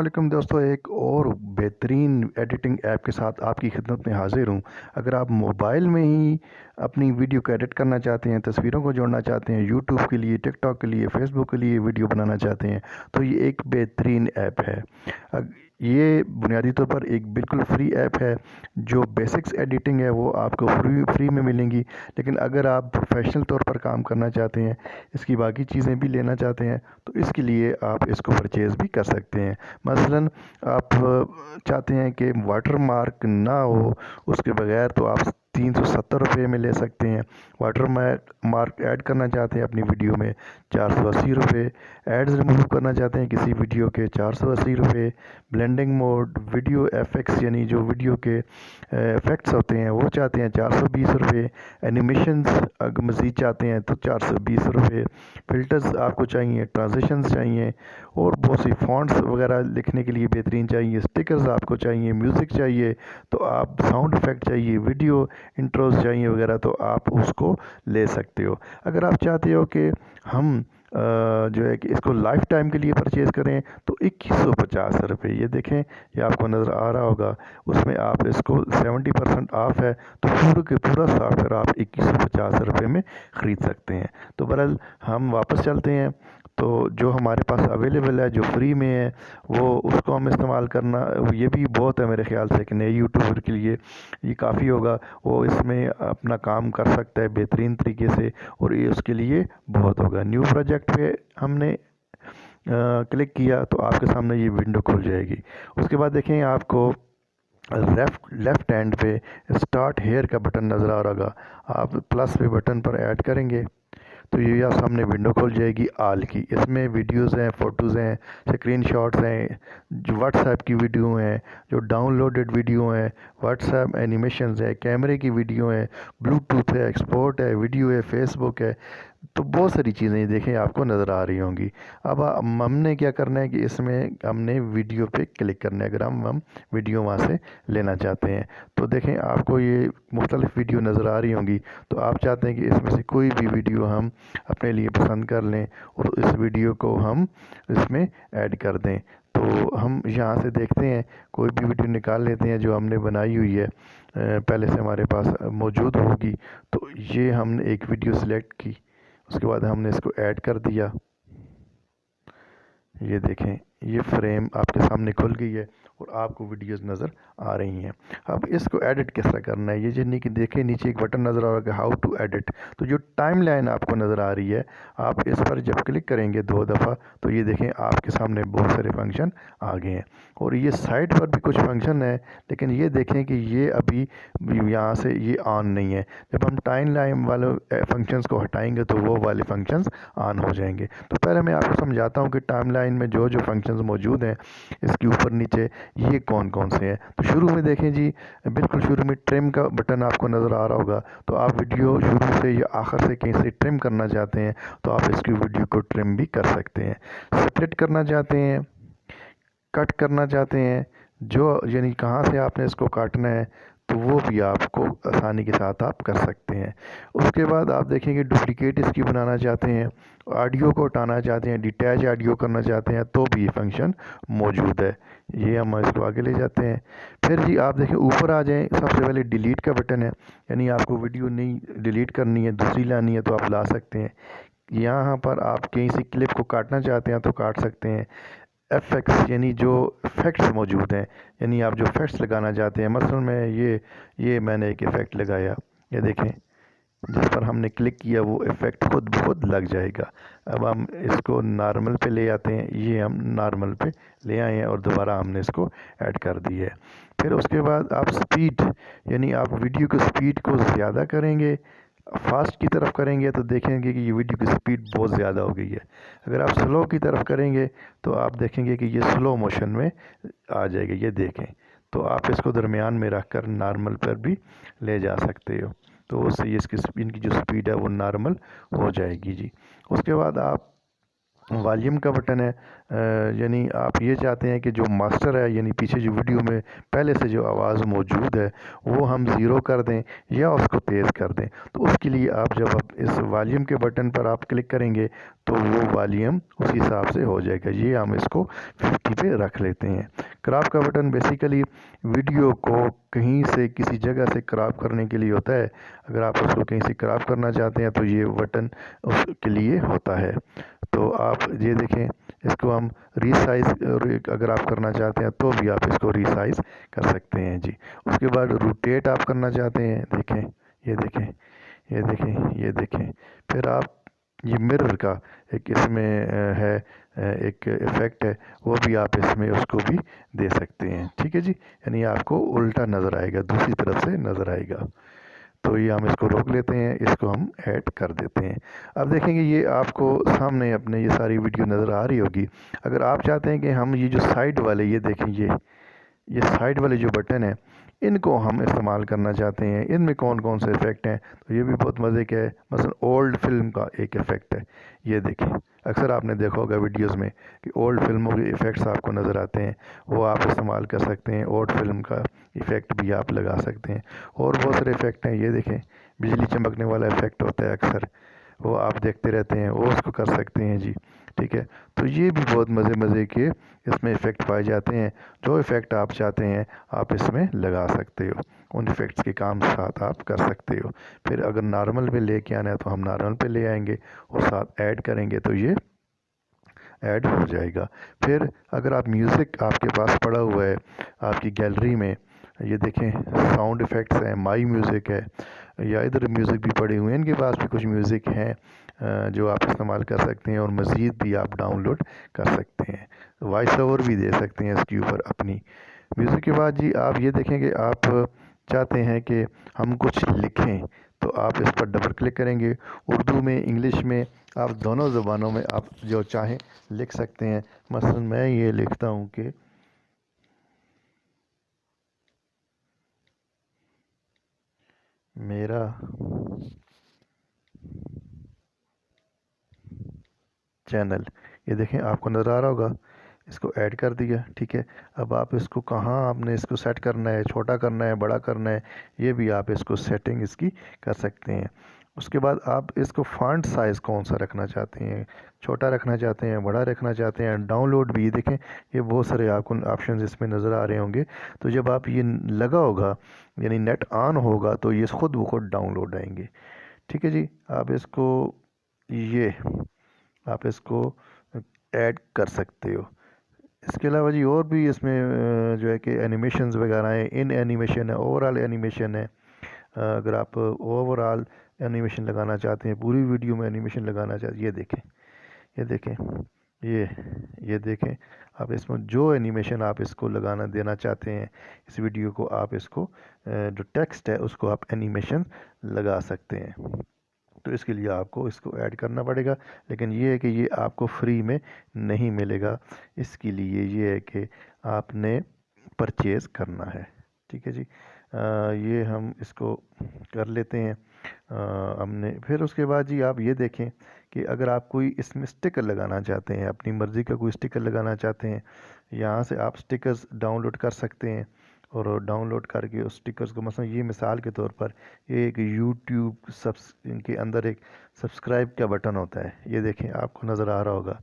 वालेकुम दोस्तों, एक और बेहतरीन एडिटिंग ऐप के साथ आपकी खिदमत में हाजिर हूँ। अगर आप मोबाइल में ही अपनी वीडियो को एडिट करना चाहते हैं, तस्वीरों को जोड़ना चाहते हैं, यूट्यूब के लिए, टिकटॉक के लिए, फेसबुक के लिए वीडियो बनाना चाहते हैं, तो ये एक बेहतरीन ऐप है। ये बुनियादी तौर पर एक बिल्कुल फ्री ऐप है। जो बेसिक्स एडिटिंग है वो आपको फ्री में मिलेंगी। लेकिन अगर आप प्रोफेशनल तौर पर काम करना चाहते हैं, इसकी बाकी चीज़ें भी लेना चाहते हैं, तो इसके लिए आप इसको परचेज़ भी कर सकते हैं। मसलन आप चाहते हैं कि वाटर मार्क ना हो, उसके बगैर तो आप 370 रुपये में ले सकते हैं। वाटर मार्क ऐड करना चाहते हैं अपनी वीडियो में, 480 रुपये। एड्स रिमूव करना चाहते हैं किसी वीडियो के, 480 रुपये। ब्लेंडिंग मोड, वीडियो एफेक्ट्स यानी जो वीडियो के इफ़ेक्ट्स होते हैं वो चाहते हैं, 420 रुपये। एनिमेशंस अगर मज़ीद चाहते हैं तो 420 रुपये। फ़िल्टर्स आपको चाहिए, ट्रांजिशंस चाहिए, और बहुत सी फ़ॉन्ट्स वगैरह लिखने के लिए बेहतरीन चाहिए, स्टिकर्स आपको चाहिए, म्यूज़िक चाहिए, तो आप साउंड इफ़ेक्ट चाहिए, वीडियो इंट्रोज चाहिए वगैरह, तो आप उसको ले सकते हो। अगर आप चाहते हो कि हम जो है कि इसको लाइफ टाइम के लिए परचेज़ करें, तो 2150 रुपये, ये देखें, ये आपको नज़र आ रहा होगा। उसमें आप इसको 70% ऑफ है, तो पूरा के पूरा सॉफ्टवेयर आप 2150 रुपये में ख़रीद सकते हैं। तो बहरहाल हम वापस चलते हैं। तो जो हमारे पास अवेलेबल है, जो फ्री में है, वो उसको हम इस्तेमाल करना, ये भी बहुत है मेरे ख़्याल से कि नए यूट्यूबर के लिए ये काफ़ी होगा। वो इसमें अपना काम कर सकता है बेहतरीन तरीके से, और ये उसके लिए बहुत होगा। न्यू प्रोजेक्ट पे हमने क्लिक किया तो आपके सामने ये विंडो खुल जाएगी। उसके बाद देखें, आपको लेफ़्ट हैंड पे स्टार्ट हेयर का बटन नज़र आ रहा होगा। आप प्लस पे बटन पर ऐड करेंगे तो ये यहाँ सामने विंडो खुल जाएगी आल की। इसमें वीडियोज़ हैं, फ़ोटोज़ हैं, स्क्रीनशॉट्स हैं, जो व्हाट्सएप की वीडियो हैं, जो डाउनलोडेड वीडियो हैं, व्हाट्सएप एनिमेशंस है, कैमरे की वीडियो हैं, ब्लूटूथ है, एक्सपोर्ट है, वीडियो है, फेसबुक है, तो बहुत सारी चीज़ें देखें आपको नज़र आ रही होंगी। अब हमने क्या करना है कि इसमें हमने वीडियो पे क्लिक करना है। अगर हम वीडियो वहाँ से लेना चाहते हैं, तो देखें आपको ये मुख्तलिफ़ वीडियो नज़र आ रही होंगी। तो आप चाहते हैं कि इसमें से कोई भी वीडियो हम अपने लिए पसंद कर लें और इस वीडियो को हम इसमें ऐड कर दें। तो हम यहाँ से देखते हैं, कोई भी वीडियो निकाल लेते हैं जो हमने बनाई हुई है, पहले से हमारे पास मौजूद होगी। तो ये हमने एक वीडियो सिलेक्ट की, उसके बाद हमने इसको ऐड कर दिया। ये देखें, ये फ्रेम आपके सामने खुल गई है और आपको वीडियोस नज़र आ रही हैं। अब इसको एडिट किस तरह करना है, ये जिन्नी कि देखें नीचे एक बटन नज़र आ रहा है, हाउ टू एडिट। तो जो टाइम लाइन आपको नज़र आ रही है, आप इस पर जब क्लिक करेंगे 2 दफ़ा, तो ये देखें आपके सामने बहुत सारे फंक्शन आ गए हैं। और ये साइड पर भी कुछ फंक्शन है, लेकिन ये देखें कि ये अभी यहाँ से ये ऑन नहीं है। जब हम टाइम लाइन वाले फंक्शंस को हटाएंगे तो वो वाले फंक्शंस ऑन हो जाएंगे। तो पहले मैं आपको समझाता हूँ कि टाइम लाइन में जो जो फंक्शंस मौजूद हैं, इसके ऊपर नीचे ये कौन कौन से हैं। तो शुरू में देखें जी, बिल्कुल शुरू में ट्रिम का बटन आपको नज़र आ रहा होगा। तो आप वीडियो शुरू से या आखिर से कहीं से ट्रिम करना चाहते हैं, तो आप इसकी वीडियो को ट्रिम भी कर सकते हैं। स्प्लिट करना चाहते हैं, कट करना चाहते हैं, जो यानी कहाँ से आपने इसको काटना है, तो वो भी आपको आसानी के साथ आप कर सकते हैं। उसके बाद आप देखेंगे डुप्लिकेट इसकी बनाना चाहते हैं, ऑडियो को हटाना चाहते हैं, डिटैच ऑडियो करना चाहते हैं, तो भी ये फंक्शन मौजूद है। ये हम इसको आगे ले जाते हैं। फिर जी आप देखें ऊपर आ जाएं, सबसे पहले डिलीट का बटन है, यानी आपको वीडियो नहीं डिलीट करनी है, दूसरी लानी है, तो आप ला सकते हैं। यहाँ पर आप कहीं से क्लिप को काटना चाहते हैं तो काट सकते हैं। एफेक्ट्स यानी जो इफ़ेक्ट्स मौजूद हैं, यानी आप जो इफ़ेक्ट्स लगाना चाहते हैं, मसलन मैं ये मैंने एक इफ़ेक्ट लगाया, ये देखें, जिस पर हमने क्लिक किया वो इफ़ेक्ट खुद ब खुद लग जाएगा। अब हम इसको नॉर्मल पे ले आते हैं, ये हम नॉर्मल पे ले आए हैं और दोबारा हमने इसको ऐड कर दी है। फिर उसके बाद आप स्पीड, यानी आप वीडियो की स्पीड को ज़्यादा करेंगे, फास्ट की तरफ करेंगे, तो देखेंगे कि ये वीडियो की स्पीड बहुत ज़्यादा हो गई है। अगर आप स्लो की तरफ करेंगे तो आप देखेंगे कि ये स्लो मोशन में आ जाएगी, ये देखें। तो आप इसको दरमियान में रख कर नॉर्मल पर भी ले जा सकते हो, तो उससे इसकी इनकी जो स्पीड है वो नॉर्मल हो जाएगी जी। उसके बाद आप वॉल्यूम का बटन है, यानी आप ये चाहते हैं कि जो मास्टर है यानी पीछे जो वीडियो में पहले से जो आवाज़ मौजूद है वो हम ज़ीरो कर दें या उसको तेज़ कर दें। तो उसके लिए आप जब आप इस वॉल्यूम के बटन पर आप क्लिक करेंगे तो वो वॉल्यूम उसी हिसाब से हो जाएगा। ये हम इसको 50 पे रख लेते हैं। क्रॉप का बटन बेसिकली वीडियो को कहीं से किसी जगह से क्रॉप करने के लिए होता है। अगर आप उसको कहीं से क्रॉप करना चाहते हैं तो ये बटन उसके लिए होता है। तो आप ये देखें, इसको हम रीसाइज़ अगर आप करना चाहते हैं तो भी आप इसको रीसाइज़ कर सकते हैं जी। उसके बाद रोटेट आप करना चाहते हैं, देखें, ये देखें, ये देखें, ये देखें। फिर आप ये मिरर का एक इसमें है एक इफ़ेक्ट है, वो भी आप इसमें उसको भी दे सकते हैं। ठीक है जी, यानी आपको उल्टा नज़र आएगा, दूसरी तरफ से नज़र आएगा। तो ये हम इसको रोक लेते हैं, इसको हम ऐड कर देते हैं। अब देखेंगे ये आपको सामने अपने ये सारी वीडियो नज़र आ रही होगी। अगर आप चाहते हैं कि हम ये जो साइड वाले, ये देखें, ये साइड वाले जो बटन है इनको हम इस्तेमाल करना चाहते हैं, इनमें कौन कौन से इफ़ेक्ट हैं, तो ये भी बहुत मज़े के है। मसलन ओल्ड फिल्म का एक इफ़ेक्ट है, ये देखें। अक्सर आपने देखा होगा वीडियोस में कि ओल्ड फिल्मों के इफ़ेक्ट्स आपको नज़र आते हैं, वो आप इस्तेमाल कर सकते हैं। ओल्ड फिल्म का इफ़ेक्ट भी आप लगा सकते हैं। और बहुत सारे इफ़ेक्ट हैं, ये देखें, बिजली चमकने वाला इफ़ेक्ट होता है अक्सर, वो आप देखते रहते हैं, वो उसको कर सकते हैं जी। ठीक है, तो ये भी बहुत मज़े के इसमें इफ़ेक्ट पाए जाते हैं। जो इफ़ेक्ट आप चाहते हैं आप इसमें लगा सकते हो, उन इफ़ेक्ट्स के काम साथ आप कर सकते हो। फिर अगर नॉर्मल पे लेके आना है तो हम नॉर्मल पे ले आएंगे और साथ ऐड करेंगे तो ये ऐड हो जाएगा। फिर अगर आप म्यूज़िक आपके पास पड़ा हुआ है आपकी गैलरी में, ये देखें साउंड इफ़ेक्ट्स हैं, माई म्यूज़िक है, या इधर म्यूज़िक भी पड़े हुए हैं, इनके पास भी कुछ म्यूज़िक हैं जो आप इस्तेमाल कर सकते हैं और मज़ीद भी आप डाउनलोड कर सकते हैं। वॉइस ओवर भी दे सकते हैं इसके ऊपर अपनी। म्यूज़िक के बाद जी आप ये देखें कि आप चाहते हैं कि हम कुछ लिखें, तो आप इस पर डबल क्लिक करेंगे। उर्दू में, इंग्लिश में, आप दोनों ज़बानों में आप जो चाहें लिख सकते हैं। मसलन मैं ये लिखता हूँ कि मेरा चैनल, ये देखें आपको नज़र आ रहा होगा, इसको ऐड कर दिया। ठीक है, अब आप इसको कहाँ आपने इसको सेट करना है, छोटा करना है, बड़ा करना है, ये भी आप इसको सेटिंग इसकी कर सकते हैं। उसके बाद आप इसको फ़ॉन्ट साइज़ कौन सा रखना चाहते हैं, छोटा रखना चाहते हैं, बड़ा रखना चाहते हैं। डाउनलोड भी, ये देखें, ये बहुत सारे आपको ऑप्शन इसमें नज़र आ रहे होंगे। तो जब आप ये लगा होगा यानी नेट ऑन होगा तो ये ख़ुद ब खुद डाउनलोड आएंगे। ठीक है जी, आप इसको ये आप इसको ऐड कर सकते हो। इसके अलावा जी और भी इसमें जो है कि एनिमेशंस वगैरह हैं, इन एनिमेशन है, ओवरऑल एनिमेशन है। अगर आप ओवरऑल एनिमेशन लगाना चाहते हैं, पूरी वीडियो में एनिमेशन लगाना चाहते हैं, ये देखें, ये देखें, ये ये देखें, आप इसमें जो एनिमेशन आप इसको लगाना देना चाहते हैं इस वीडियो को, आप इसको जो टेक्स्ट है उसको आप एनिमेशन लगा सकते हैं। तो इसके लिए आपको इसको ऐड करना पड़ेगा, लेकिन ये है कि ये आपको फ्री में नहीं मिलेगा। इसके लिए ये है कि आपने परचेज़ करना है। ठीक है जी, ये हम इसको कर लेते हैं। हमने फिर उसके बाद जी आप ये देखें कि अगर आप कोई इसमें स्टिकर लगाना चाहते हैं, अपनी मर्ज़ी का कोई स्टिकर लगाना चाहते हैं, यहाँ से आप स्टिकर्स डाउनलोड कर सकते हैं। और डाउनलोड करके उस स्टिकर्स को, मसलन ये मिसाल के तौर पर ये एक यूट्यूब सब्स इनके अंदर एक सब्सक्राइब का बटन होता है, ये देखें आपको नज़र आ रहा होगा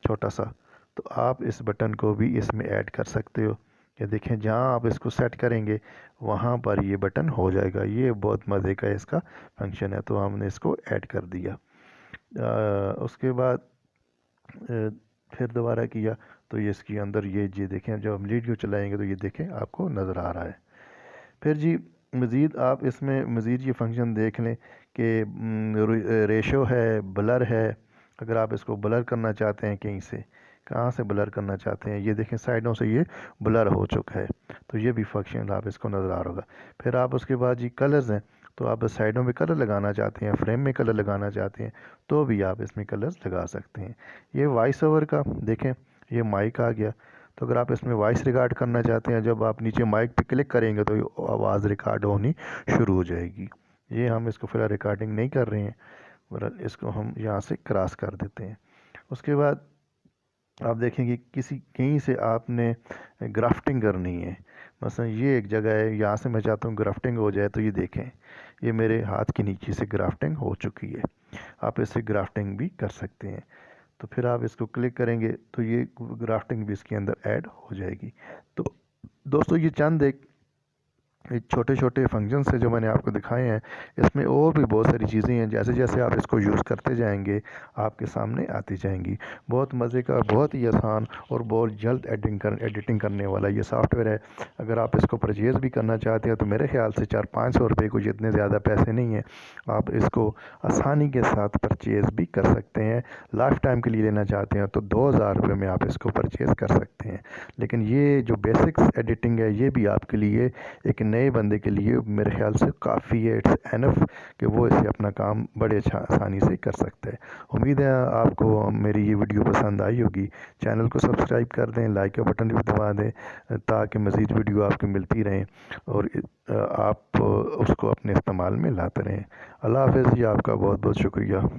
छोटा सा, तो आप इस बटन को भी इसमें ऐड कर सकते हो। ये देखें जहाँ आप इसको सेट करेंगे वहाँ पर ये बटन हो जाएगा। ये बहुत मज़े का इसका फंक्शन है, तो हमने इसको ऐड कर दिया। उसके बाद फिर दोबारा किया तो ये इसके अंदर ये देखें, जब हम वीडियो चलाएंगे तो ये देखें आपको नज़र आ रहा है। फिर जी मज़ीद आप इसमें मज़ीद ये फंक्शन देख लें कि रेशो है, ब्लर है। अगर आप इसको ब्लर करना चाहते हैं कहीं से, कहाँ से ब्लर करना चाहते हैं, ये देखें साइडों से ये ब्लर हो चुका है, तो ये भी फंक्शन आप इसको नज़र आ रहा होगा। फिर आप उसके बाद जी कलर्स हैं, तो आप साइडों में कलर लगाना चाहते हैं, फ्रेम में कलर लगाना चाहते हैं, तो भी आप इसमें कलर्स लगा सकते हैं। ये वॉइस ओवर का देखें, ये माइक आ गया, तो अगर आप इसमें वॉइस रिकॉर्ड करना चाहते हैं, जब आप नीचे माइक पे क्लिक करेंगे तो ये आवाज़ रिकॉर्ड होनी शुरू हो जाएगी। ये हम इसको फ़िलहाल रिकॉर्डिंग नहीं कर रहे हैं, बहरहाल इसको हम यहाँ से क्रॉस कर देते हैं। उसके बाद आप देखेंगे किसी कहीं से आपने ग्राफ्टिंग करनी है, मसलन ये एक जगह है, यहाँ से मैं चाहता हूँ ग्राफ्टिंग हो जाए, तो ये देखें ये मेरे हाथ के नीचे से ग्राफ्टिंग हो चुकी है। आप इससे ग्राफ्टिंग भी कर सकते हैं। तो फिर आप इसको क्लिक करेंगे तो ये ग्राफ्टिंग भी इसके अंदर ऐड हो जाएगी। तो दोस्तों ये चंद एक छोटे छोटे फंक्शंस है जो मैंने आपको दिखाए हैं। इसमें और भी बहुत सारी चीज़ें हैं, जैसे जैसे आप इसको यूज़ करते जाएंगे आपके सामने आती जाएंगी। बहुत मज़े का, बहुत ही आसान और बहुत जल्द एडिटिंग करने वाला ये सॉफ्टवेयर है। अगर आप इसको परचेज़ भी करना चाहते हैं तो मेरे ख्याल से 400-500 रुपये, कुछ इतने ज़्यादा पैसे नहीं हैं। आप इसको आसानी के साथ परचेज़ भी कर सकते हैं। लाइफ टाइम के लिए लेना चाहते हैं तो 2000 रुपये में आप इसको परचेज़ कर सकते हैं। लेकिन ये जो बेसिक्स एडिटिंग है ये भी आपके लिए, एक नए बंदे के लिए मेरे ख्याल से काफ़ी है, इट्स एनफ कि वो इसे अपना काम बड़े अच्छा आसानी से कर सकते हैं। उम्मीद है आपको मेरी ये वीडियो पसंद आई होगी। चैनल को सब्सक्राइब कर दें, लाइक का बटन भी दबा दें ताकि मज़ीद वीडियो आपको मिलती रहें और आप उसको अपने इस्तेमाल में लाते रहें। अल्लाह हाफ़िज़ जी, आपका बहुत बहुत शुक्रिया।